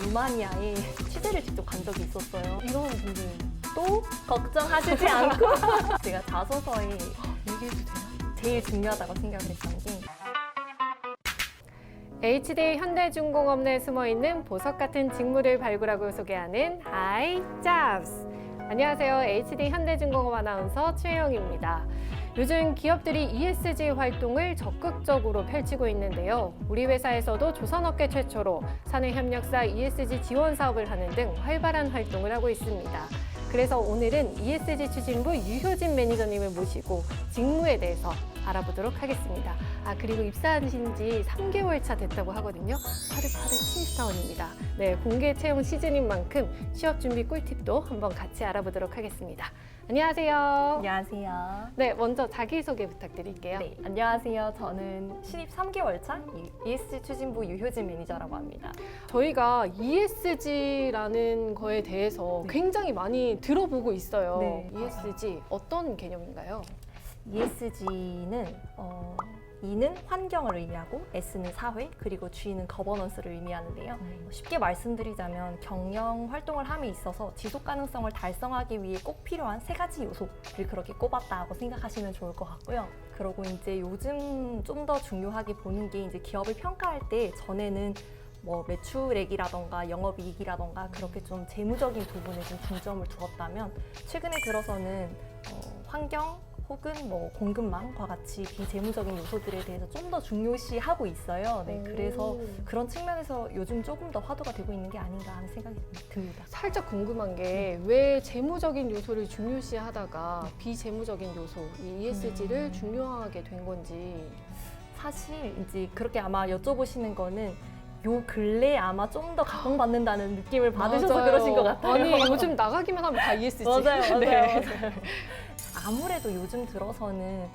루마니아에 취재를 직접 간 적이 있었어요. 이런 분들 또 걱정하시지 않고 제가 자소서에 얘기해도 돼요? 제일 중요하다고 생각을 했던 게 HD 현대중공업 내에 숨어있는 보석 같은 직무를 발굴하고 소개하는 하이 잡스. 안녕하세요. HD 현대중공업 아나운서 최영입니다. 요즘 기업들이 ESG 활동을 적극적으로 펼치고 있는데요. 우리 회사에서도 조선업계 최초로 사내협력사 ESG 지원 사업을 하는 등 활발한 활동을 하고 있습니다. 그래서 오늘은 ESG 추진부 유효진 매니저님을 모시고 직무에 대해서 알아보도록 하겠습니다. 그리고 입사하신 지 3개월 차 됐다고 하거든요. 파릇파릇 신입사원입니다. 네, 공개 채용 시즌인 만큼 취업 준비 꿀팁도 한번 같이 알아보도록 하겠습니다. 안녕하세요. 안녕하세요. 네, 먼저 자기소개 부탁드릴게요. 네, 안녕하세요. 저는 신입 3개월 차 ESG 추진부 유효진 매니저라고 합니다. 저희가 ESG라는 거에 대해서 네. 굉장히 많이 들어보고 있어요. 네. ESG 어떤 개념인가요? ESG는 E는 환경을 의미하고 S는 사회, 그리고 G는 거버넌스를 의미하는데요. 쉽게 말씀드리자면 경영 활동을 함에 있어서 지속 가능성을 달성하기 위해 꼭 필요한 3가지 요소를 그렇게 꼽았다고 생각하시면 좋을 것 같고요. 그리고 이제 요즘 좀 더 중요하게 보는 게 이제 기업을 평가할 때 전에는 뭐 매출액이라던가 영업이익이라던가 그렇게 좀 재무적인 부분에 좀 중점을 두었다면 최근에 들어서는 환경 혹은 뭐 공급망과 같이 비재무적인 요소들에 대해서 좀 더 중요시하고 있어요. 네, 그래서 그런 측면에서 요즘 조금 더 화두가 되고 있는 게 아닌가 하는 생각이 듭니다. 살짝 궁금한 게 왜 재무적인 요소를 중요시하다가 비재무적인 요소, 이 ESG를 중요하게 된 건지. 사실 이제 그렇게 아마 여쭤보시는 거는 요 근래에 아마 좀 더 각광받는다는 느낌을 받으셔서 맞아요. 그러신 것 같아요. 아니, 요즘 나가기만 하면 다 ESG. 맞아요. 네. 아무래도 요즘 들어서는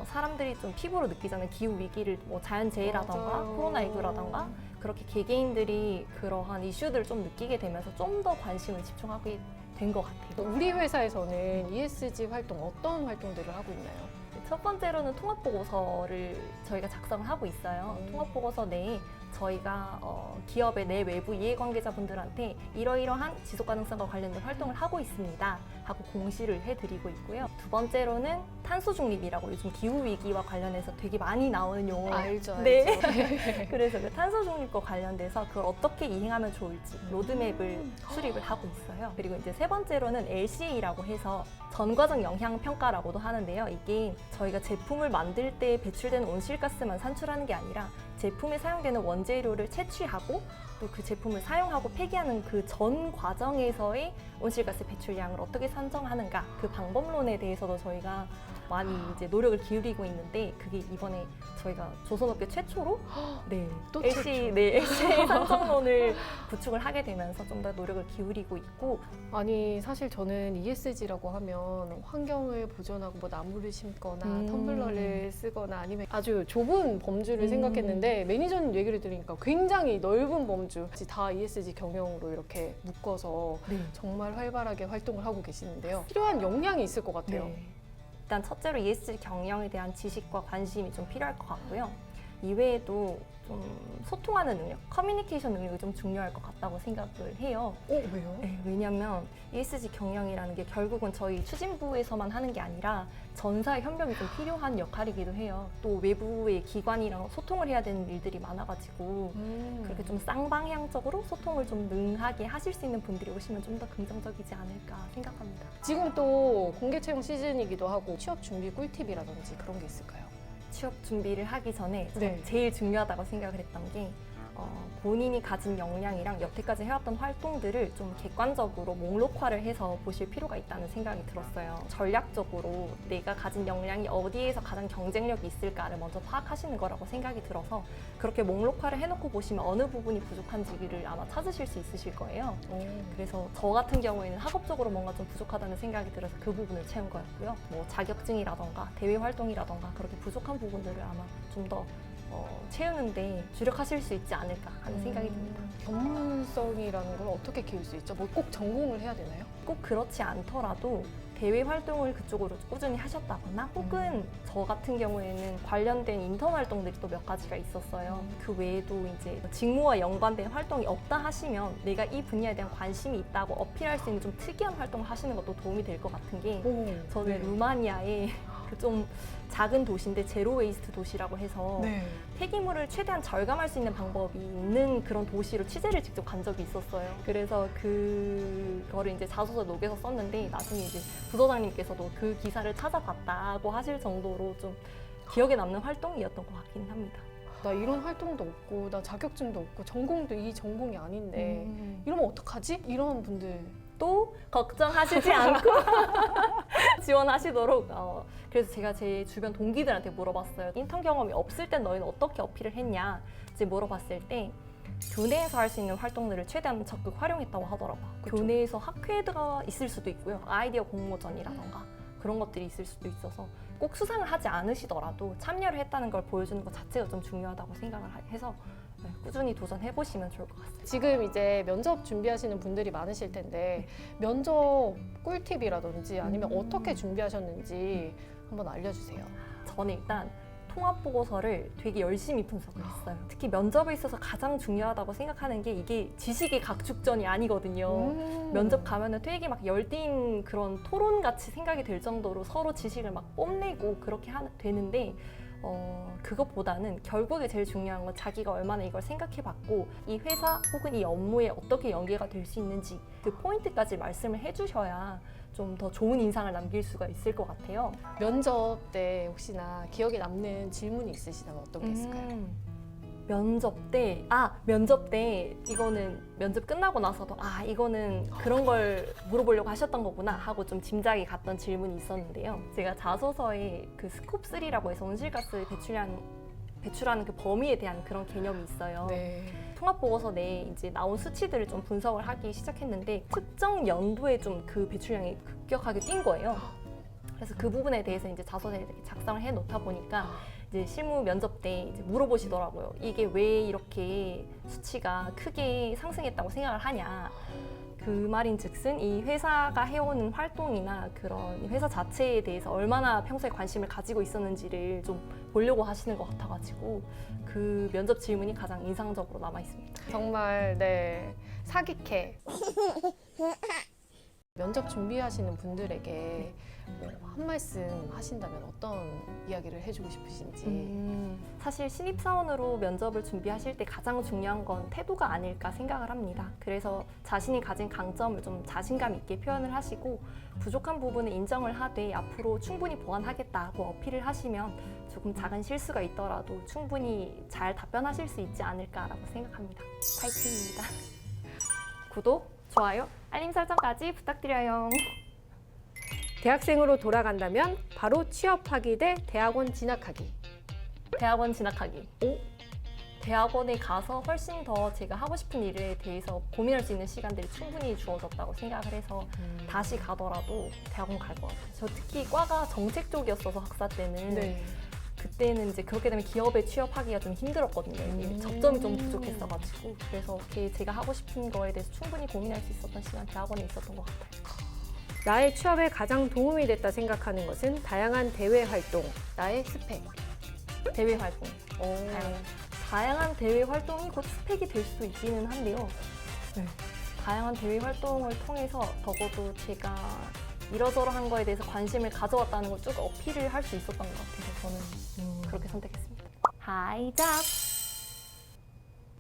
사람들이 좀 피부로 느끼잖아요. 기후 위기를 뭐 자연재해라던가 맞아요. 코로나19라던가 그렇게 개개인들이 그러한 이슈들을 좀 느끼게 되면서 좀 더 관심을 집중하게 된 것 같아요. 우리 회사에서는 ESG 활동 어떤 활동들을 하고 있나요? 첫 번째로는 통합보고서를 저희가 작성을 하고 있어요. 통합보고서 내에 저희가 기업의 내 외부 이해관계자분들한테 이러이러한 지속가능성과 관련된 활동을 하고 있습니다 하고 공시를 해드리고 있고요. 두 번째로는 탄소중립이라고 요즘 기후위기와 관련해서 되게 많이 나오는 용어. 알죠. 네. 그래서 그 탄소중립과 관련돼서 그걸 어떻게 이행하면 좋을지 로드맵을 수립을 하고 있어요. 그리고 이제 세 번째로는 LCA라고 해서 전과정 영향평가라고도 하는데요. 이게 저희가 제품을 만들 때 배출되는 온실가스만 산출하는 게 아니라 제품에 사용되는 원재료를 채취하고 또 그 제품을 사용하고 폐기하는 그 전 과정에서의 온실가스 배출량을 어떻게 산정하는가, 그 방법론에 대해서도 저희가 많이 이제 노력을 기울이고 있는데, 그게 이번에 저희가 조선업계 최초로 또 LCA 산정론을 구축을 하게 되면서 좀 더 노력을 기울이고 있고. 아니, 사실 저는 ESG라고 하면 환경을 보존하고 뭐 나무를 심거나 텀블러를 쓰거나 아니면 아주 좁은 범주를 생각했는데 매니저님 얘기를 들으니까 굉장히 넓은 범주, 다 ESG 경영으로 이렇게 묶어서 정말 활발하게 활동을 하고 계시는데요. 필요한 역량이 있을 것 같아요. 네. 일단 첫째로 ESG 경영에 대한 지식과 관심이 좀 필요할 것 같고요. 이외에도 좀 소통하는 능력, 커뮤니케이션 능력이 좀 중요할 것 같다고 생각을 해요. 왜요? 네, 왜냐하면 ESG 경영이라는 게 결국은 저희 추진부에서만 하는 게 아니라 전사의 협력이 좀 필요한 역할이기도 해요. 또 외부의 기관이랑 소통을 해야 되는 일들이 많아가지고 그렇게 좀 쌍방향적으로 소통을 좀 능하게 하실 수 있는 분들이 오시면 좀 더 긍정적이지 않을까 생각합니다. 지금 또 공개 채용 시즌이기도 하고 취업 준비 꿀팁이라든지 그런 게 있을까요? 취업 준비를 하기 전에 네. 제일 중요하다고 생각을 했던 게 본인이 가진 역량이랑 여태까지 해왔던 활동들을 좀 객관적으로 목록화를 해서 보실 필요가 있다는 생각이 들었어요. 전략적으로 내가 가진 역량이 어디에서 가장 경쟁력이 있을까를 먼저 파악하시는 거라고 생각이 들어서 그렇게 목록화를 해놓고 보시면 어느 부분이 부족한지를 아마 찾으실 수 있으실 거예요. 그래서 저 같은 경우에는 학업적으로 뭔가 좀 부족하다는 생각이 들어서 그 부분을 채운 거였고요. 뭐 자격증이라던가 대외 활동이라던가 그렇게 부족한 부분들을 아마 좀 더 채우는데 주력하실 수 있지 않을까 하는 생각이 듭니다. 전문성이라는 걸 어떻게 키울 수 있죠? 뭐 꼭 전공을 해야 되나요? 꼭 그렇지 않더라도 대외 활동을 그쪽으로 꾸준히 하셨다거나 혹은 저 같은 경우에는 관련된 인턴 활동들이 또 몇 가지가 있었어요. 그 외에도 이제 직무와 연관된 활동이 없다 하시면 내가 이 분야에 대한 관심이 있다고 어필할 수 있는 좀 특이한 활동을 하시는 것도 도움이 될 것 같은 게 저는 루마니아의 그 좀 작은 도시인데 제로 웨이스트 도시라고 해서 폐기물을 최대한 절감할 수 있는 방법이 있는 그런 도시로 취재를 직접 간 적이 있었어요. 그래서 그거를 이제 자소서 녹여서 썼는데 나중에 이제 부서장님께서도 그 기사를 찾아봤다고 하실 정도로 좀 기억에 남는 활동이었던 것 같긴 합니다. 나 이런 활동도 없고 나 자격증도 없고 전공도 이 전공이 아닌데 이러면 어떡하지? 이런 분들 또 걱정하시지 않고 지원하시도록 그래서 제가 제 주변 동기들한테 물어봤어요. 인턴 경험이 없을 땐 너희는 어떻게 어필을 했냐 이제 물어봤을 때 교내에서 할 수 있는 활동들을 최대한 적극 활용했다고 하더라고요. 그쵸. 교내에서 학회가 있을 수도 있고요. 아이디어 공모전이라던가 그런 것들이 있을 수도 있어서 꼭 수상을 하지 않으시더라도 참여를 했다는 걸 보여주는 것 자체가 좀 중요하다고 생각을 해서 꾸준히 도전해보시면 좋을 것 같습니다. 지금 이제 면접 준비하시는 분들이 많으실 텐데 면접 꿀팁이라든지 아니면 어떻게 준비하셨는지 한번 알려주세요. 저는 일단 통합보고서를 되게 열심히 분석을 했어요. 특히 면접에 있어서 가장 중요하다고 생각하는 게 이게 지식의 각축전이 아니거든요. 면접 가면은 되게 막 열띤 그런 토론같이 생각이 될 정도로 서로 지식을 막 뽐내고 그렇게 되는데 그것보다는 결국에 제일 중요한 건 자기가 얼마나 이걸 생각해봤고 이 회사 혹은 이 업무에 어떻게 연계가 될 수 있는지 그 포인트까지 말씀을 해주셔야 좀 더 좋은 인상을 남길 수가 있을 것 같아요. 면접 때 혹시나 기억에 남는 질문이 있으시다면 어떤 게 있을까요? 면접 때 이거는 면접 끝나고 나서도 이거는 그런 걸 물어보려고 하셨던 거구나 하고 좀 짐작이 갔던 질문이 있었는데요. 제가 자소서에 그 스콥 3라고 해서 온실가스 배출하는 그 범위에 대한 그런 개념이 있어요. 통합보고서 내에 이제 나온 수치들을 좀 분석을 하기 시작했는데 특정 연도에 좀 그 배출량이 급격하게 뛴 거예요. 그래서 그 부분에 대해서 이제 자소서에 작성을 해 놓다 보니까 이제 실무 면접 때 이제 물어보시더라고요. 이게 왜 이렇게 수치가 크게 상승했다고 생각을 하냐. 그 말인즉슨 이 회사가 해오는 활동이나 그런 회사 자체에 대해서 얼마나 평소에 관심을 가지고 있었는지를 좀 보려고 하시는 것 같아가지고 그 면접 질문이 가장 인상적으로 남아 있습니다. 정말 사기캐. 면접 준비하시는 분들에게 한 말씀 하신다면 어떤 이야기를 해주고 싶으신지. 사실 신입사원으로 면접을 준비하실 때 가장 중요한 건 태도가 아닐까 생각을 합니다. 그래서 자신이 가진 강점을 좀 자신감 있게 표현을 하시고 부족한 부분을 인정을 하되 앞으로 충분히 보완하겠다고 어필을 하시면 조금 작은 실수가 있더라도 충분히 잘 답변하실 수 있지 않을까라고 생각합니다. 파이팅입니다. 구독, 좋아요, 알림 설정까지 부탁드려요. 대학생으로 돌아간다면 바로 취업하기 대 대학원 진학하기. 대학원 진학하기. 대학원에 가서 훨씬 더 제가 하고 싶은 일에 대해서 고민할 수 있는 시간들이 충분히 주어졌다고 생각을 해서 다시 가더라도 대학원 갈 것 같아요. 저 특히 과가 정책 쪽이었어서 학사 때는 그때는 이제 그렇게 되면 기업에 취업하기가 좀 힘들었거든요. 이게 접점이 좀 부족했어가지고 그래서 제가 하고 싶은 거에 대해서 충분히 고민할 수 있었던 시간 대학원에 있었던 것 같아요. 나의 취업에 가장 도움이 됐다 생각하는 것은 다양한 대외 활동, 나의 스펙. 대외 활동. 다양한 대외 활동이 곧 스펙이 될 수도 있기는 한데요. 다양한 대외 활동을 통해서 적어도 제가 이러저러한 거에 대해서 관심을 가져왔다는 걸 쭉 어필을 할 수 있었던 것 같아서 저는 그렇게 선택했습니다. 하이잡!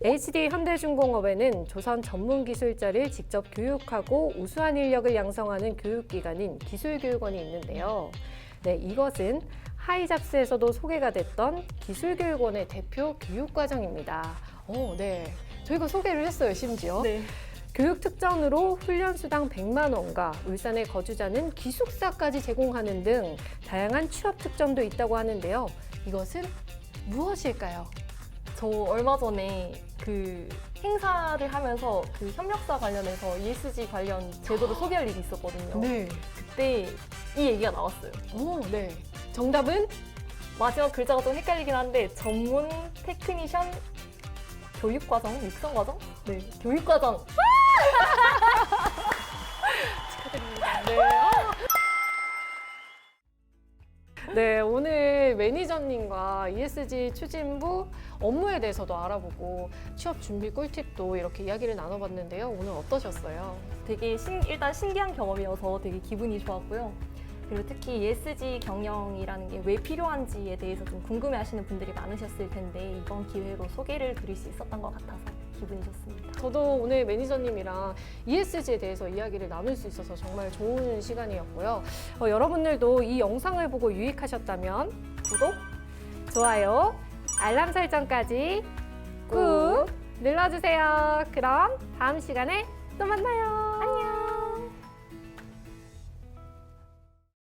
HD 현대중공업에는 조선 전문 기술자를 직접 교육하고 우수한 인력을 양성하는 교육기관인 기술교육원이 있는데요. 이것은 하이잡스에서도 소개가 됐던 기술교육원의 대표 교육과정입니다. 저희가 소개를 했어요, 심지어. 교육 특전으로 훈련 수당 100만 원과 울산의 거주자는 기숙사까지 제공하는 등 다양한 취업 특전도 있다고 하는데요. 이것은 무엇일까요? 저 얼마 전에 그 행사를 하면서 그 협력사 관련해서 ESG 관련 제도를 소개할 일이 있었거든요. 그때 이 얘기가 나왔어요. 정답은? 마지막 글자가 좀 헷갈리긴 한데 전문 테크니션 교육과정, 육성과정? 네, 교육과정. 축하드립니다. 네. 네, 오늘 매니저님과 ESG 추진부 업무에 대해서도 알아보고 취업 준비 꿀팁도 이렇게 이야기를 나눠봤는데요. 오늘 어떠셨어요? 되게 일단 신기한 경험이어서 되게 기분이 좋았고요. 그리고 특히 ESG 경영이라는 게 왜 필요한지에 대해서 좀 궁금해하시는 분들이 많으셨을 텐데 이번 기회로 소개를 드릴 수 있었던 것 같아서 기분이 좋습니다. 저도 오늘 매니저님이랑 ESG에 대해서 이야기를 나눌 수 있어서 정말 좋은 시간이었고요. 여러분들도 이 영상을 보고 유익하셨다면 구독, 좋아요, 알람 설정까지 꾹 눌러주세요. 그럼 다음 시간에 또 만나요.